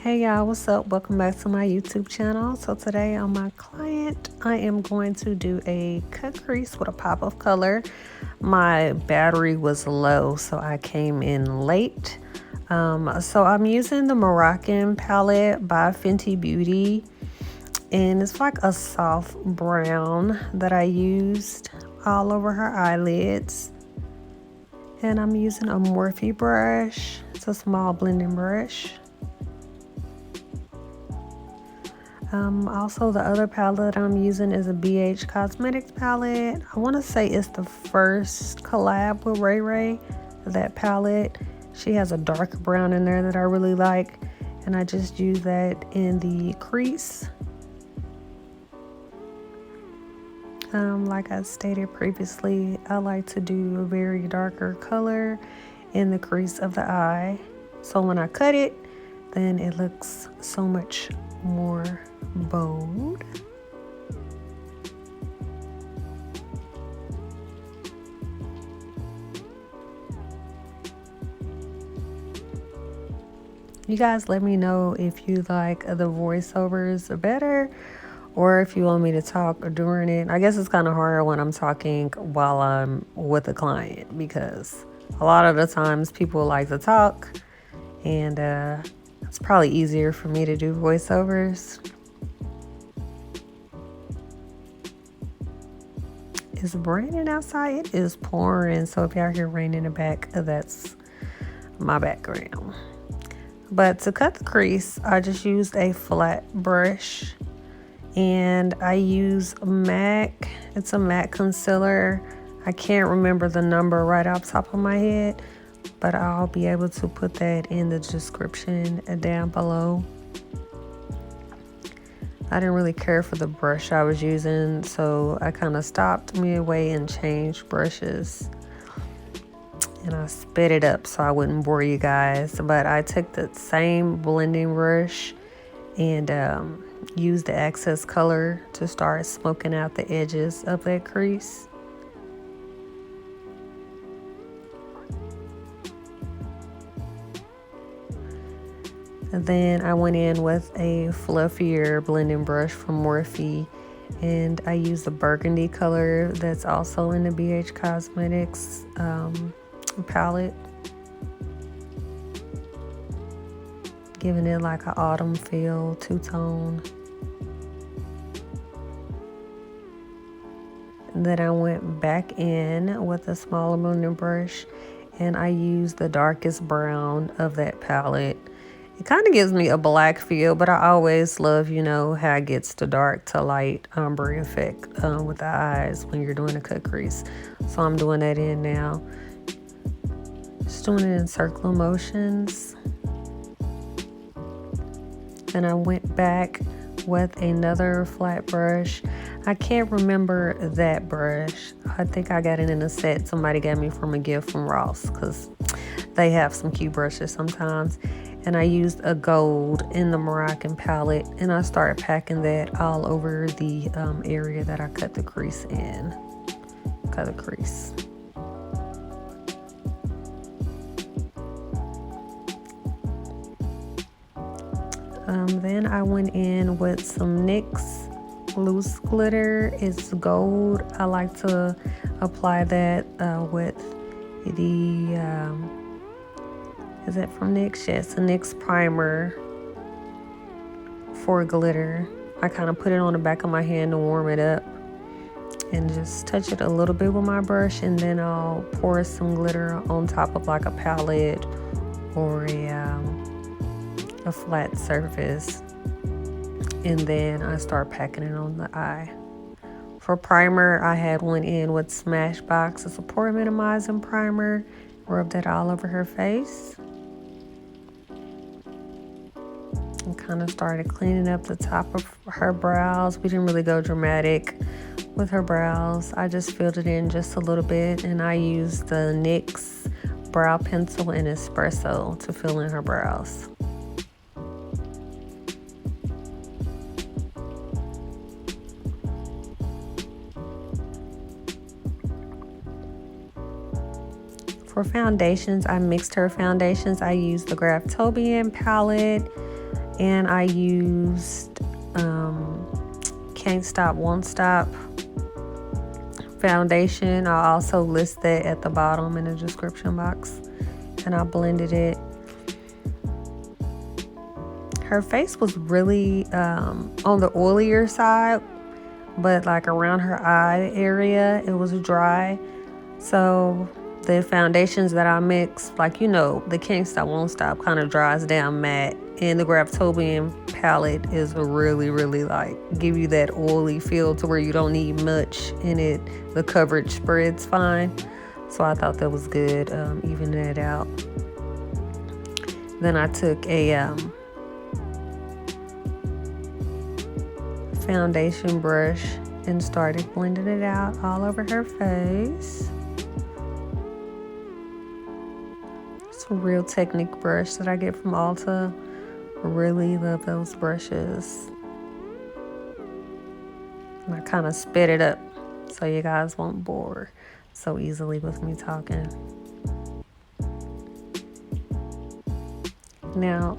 Hey y'all, what's up? Welcome back to my YouTube channel. So today on my client, I am going to do a cut crease with a pop of color. My battery was low, so I came in late. So I'm using the Moroccan palette by Fenty Beauty, and it's like a soft brown that I used all over her eyelids. And I'm using a Morphe brush. It's a small blending brush. Also, the other palette I'm using is a BH Cosmetics palette. I want to say it's the first collab with Raye, that palette. She has a dark brown in there that I really like, and I just use that in the crease. Like I stated previously, I like to do a very darker color in the crease of the eye. So when I cut it, then it looks so much more bold. You guys let me know if you like the voiceovers better or if you want me to talk during it. I guess it's kind of harder when I'm talking while I'm with a client, because a lot of the times people like to talk, and it's probably easier for me to do voiceovers. It's raining outside. It is pouring, so if y'all hear rain in the back, that's my background. But to cut the crease, I just used a flat brush, and I use MAC. It's a MAC concealer. I can't remember the number right off the top of my head, but I'll be able to put that in the description down below. I didn't really care for the brush I was using, so I kind of stopped midway and changed brushes. And I sped it up so I wouldn't bore you guys. But I took the same blending brush and used the excess color to start smoking out the edges of that crease. And then I went in with a fluffier blending brush from Morphe, and I used the burgundy color that's also in the BH Cosmetics palette, giving it like an autumn feel, two-tone. And then I went back in with a smaller blending brush, and I used the darkest brown of that palette. It kind of gives me a black feel, but I always love, how it gets the dark to light ombre effect with the eyes when you're doing a cut crease. So I'm doing that in now. Just doing it in circular motions. Then I went back with another flat brush. I can't remember that brush. I think I got it in a set somebody got me from a gift from Ross, because they have some cute brushes sometimes. And I used a gold in the Moroccan palette, and I started packing that all over the area that I cut the crease in. Cut the crease. Then I went in with some NYX loose glitter. It's gold. I like to apply that with the is that from NYX? Yes, a NYX primer for glitter. I kind of put it on the back of my hand to warm it up, and just touch it a little bit with my brush, and then I'll pour some glitter on top of like a palette or a flat surface, and then I start packing it on the eye. For primer, I had one in with Smashbox. It's a pore minimizing primer. Rub that all over her face. And kind of started cleaning up the top of her brows. We didn't really go dramatic with her brows. I just filled it in just a little bit, and I used the NYX brow pencil in Espresso to fill in her brows. For foundations, I mixed her foundations. I used the Graftobian palette And I used Can't Stop, Won't Stop foundation. I'll also list that at the bottom in the description box. And I blended it. Her face was really on the oilier side, but like around her eye area, it was dry. So the foundations that I mixed, like, you know, the Can't Stop, Won't Stop kind of dries down matte. And the graftobian palette is really, really like give you that oily feel to where you don't need much in it. The coverage spreads fine. So I thought that was good, even that out. Then I took a foundation brush and started blending it out all over her face. It's a Real Technique brush that I get from Ulta. Really love those brushes. And I kind of sped it up so you guys won't bore so easily with me talking. Now,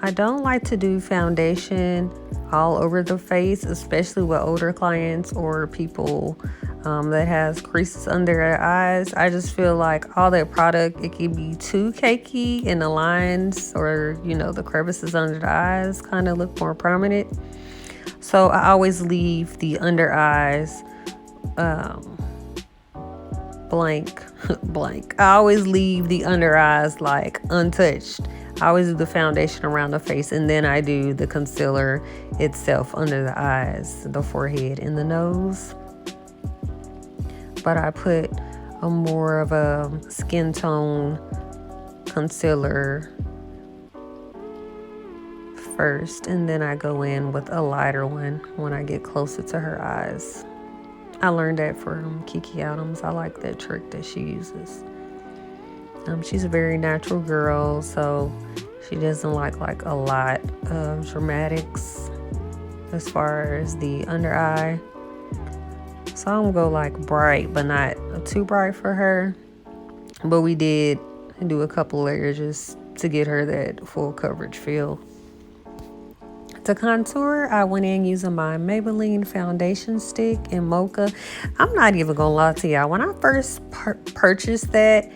I don't like to do foundation all over the face, especially with older clients or people that has creases under their eyes. I just feel like all that product, it can be too cakey and the lines or, you know, the crevices under the eyes kind of look more prominent. So I always leave the under eyes blank. I always leave the under eyes like untouched. I always do the foundation around the face, and then I do the concealer itself under the eyes, the forehead, and the nose. But I put a more of a skin tone concealer first, and then I go in with a lighter one when I get closer to her eyes. I learned that from Kiki Adams. I like that trick that she uses. She's a very natural girl, so she doesn't like a lot of dramatics as far as the under eye. So I'm gonna go like bright, but not too bright for her. But we did do a couple layers just to get her that full coverage feel. To contour, I went in using my Maybelline foundation stick in Mocha. I'm not even gonna lie to y'all. When I first purchased that,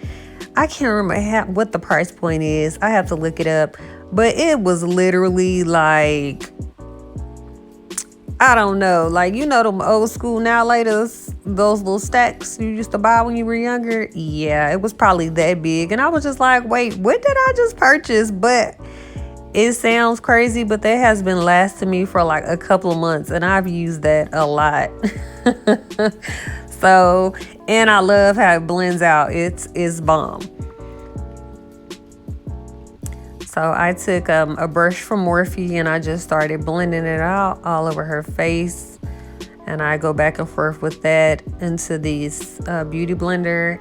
I can't remember what the price point is. I have to look it up. But it was literally like, I don't know. Like, you know them old school now laters, those little stacks you used to buy when you were younger? Yeah, it was probably that big. And I was just like, wait, what did I just purchase? But it sounds crazy, but that has been lasting me for like a couple of months. And I've used that a lot. So, and I love how it blends out. It's bomb. So I took a brush from Morphe and I just started blending it out all over her face. And I go back and forth with that into these beauty blender.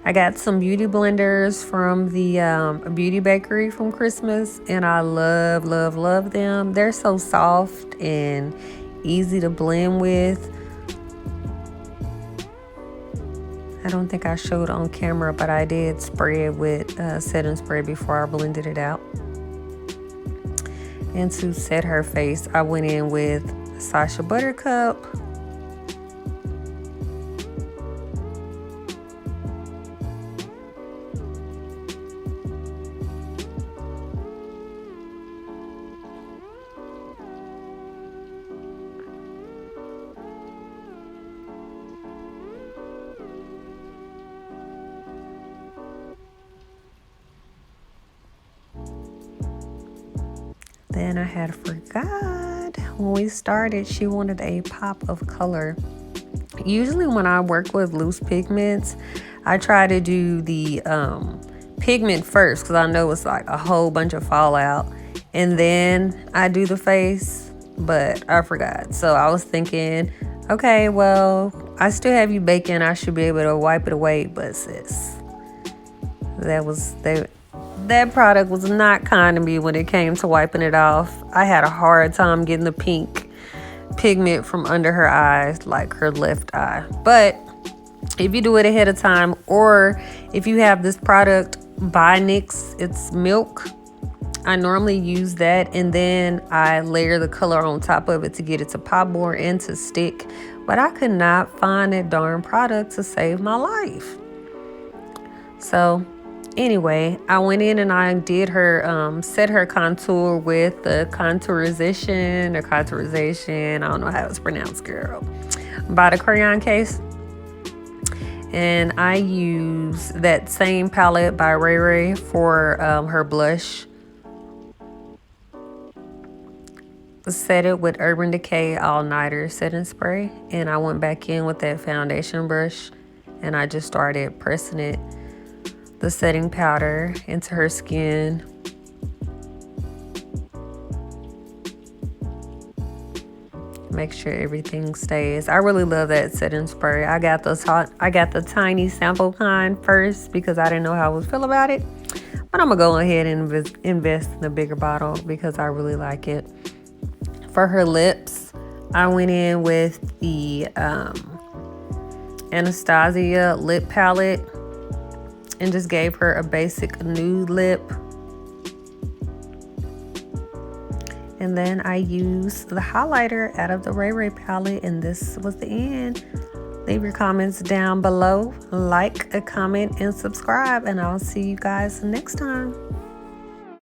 I got some beauty blenders from the Beauty Bakery from Christmas. And I love, love, love them. They're so soft and easy to blend with. I don't think I showed on camera, but I did spray it with setting spray before I blended it out. And to set her face, I went in with Sasha Buttercup. Then I had forgot when we started, she wanted a pop of color. Usually when I work with loose pigments, I try to do the pigment first because I know it's like a whole bunch of fallout, and then I do the face, but I forgot. So I was thinking, okay, well, I still have you baking. I should be able to wipe it away, but sis, that product was not kind to me when it came to wiping it off. I had a hard time getting the pink pigment from under her eyes, like her left eye. But if you do it ahead of time, or if you have this product by NYX, it's milk. I normally use that, and then I layer the color on top of it to get it to pop more and to stick. But I could not find that darn product to save my life. So anyway, I went in and I did her, set her contour with the contourisation or contourization. I don't know how it's pronounced, girl. By the Crayon case. And I use that same palette by Raye for her blush. Set it with Urban Decay All Nighter setting spray, and I went back in with that foundation brush and I just started pressing the setting powder into her skin. Make sure everything stays. I really love that setting spray. I got the tiny sample kind first because I didn't know how I would feel about it, but I'm gonna go ahead and invest in a bigger bottle because I really like it. For her lips, I went in with the Anastasia lip palette and just gave her a basic nude lip. And then I used the highlighter out of the Raye palette, and this was the end. Leave your comments down below, like, a comment, and subscribe, and I'll see you guys next time.